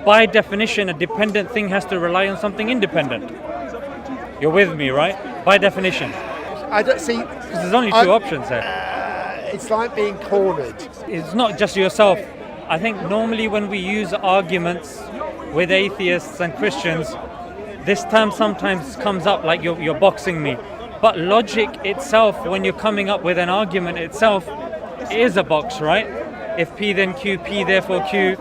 by definition, a dependent thing has to rely on something independent. You're with me, right? By definition. I don't see. 'Cause there's only two options here. It's like being cornered. It's not just yourself. I think normally when we use arguments with atheists and Christians, this term sometimes comes up like you're boxing me. But logic itself, when you're coming up with an argument itself, is a box, right? If P then Q, P therefore Q,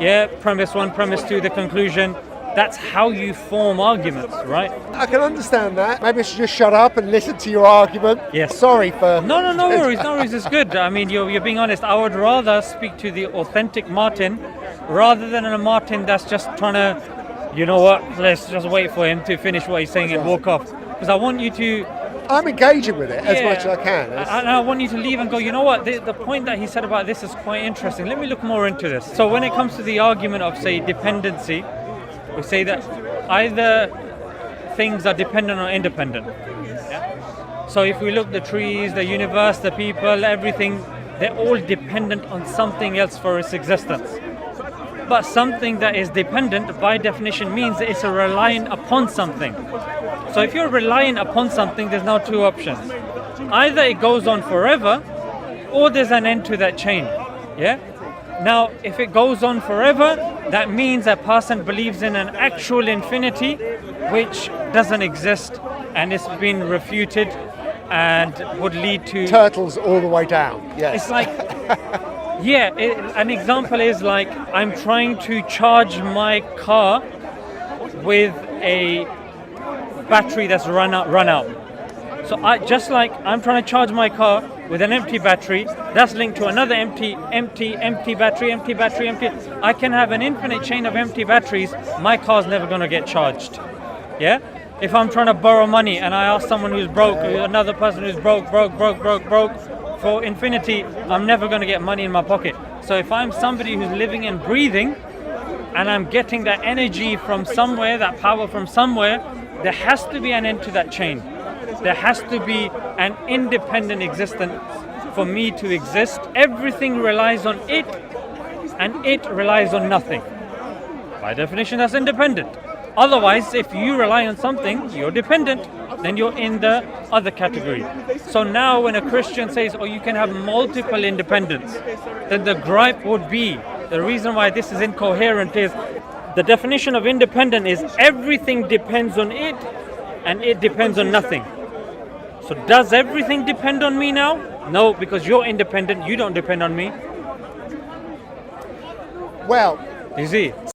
yeah, premise one, premise two, the conclusion. That's how you form arguments, right? I can understand that. Maybe I should just shut up and listen to your argument. Yes. Sorry for... No worries, it's good. I mean, you're being honest. I would rather speak to the authentic Martin rather than a Martin that's just trying to, you know what, let's just wait for him to finish what he's saying and walk off. Because I want you to... I'm engaging with it as much as I can. And I want you to leave and go, you know what, the point that he said about this is quite interesting. Let me look more into this. So when it comes to the argument of, say, dependency, we say that either things are dependent or independent. Yeah? So if we look the trees, the universe, the people, everything, they're all dependent on something else for its existence. But something that is dependent, by definition, means that it's reliant upon something. So if you're relying upon something, there's now two options. Either it goes on forever, or there's an end to that chain. Yeah? Now, if it goes on forever, that means a person believes in an actual infinity, which doesn't exist, and it's been refuted, and would lead to... Turtles all the way down, yes. It's like... Yeah, an example is like I'm trying to charge my car with a battery that's run out. So I'm trying to charge my car with an empty battery that's linked to another empty battery. I can have an infinite chain of empty batteries. My car's never going to get charged. Yeah? If I'm trying to borrow money and I ask someone who's broke, another person who's broke for infinity, I'm never going to get money in my pocket. So if I'm somebody who's living and breathing and I'm getting that energy from somewhere, that power from somewhere, there has to be an end to that chain. There has to be an independent existence for me to exist. Everything relies on it, and it relies on nothing. By definition, that's independent. Otherwise, if you rely on something, you're dependent, then you're in the other category. So now when a Christian says, oh, you can have multiple independence, then the gripe would be, the reason why this is incoherent is, the definition of independent is everything depends on it, and it depends on nothing. So does everything depend on me now? No, because you're independent, you don't depend on me. Well, you see?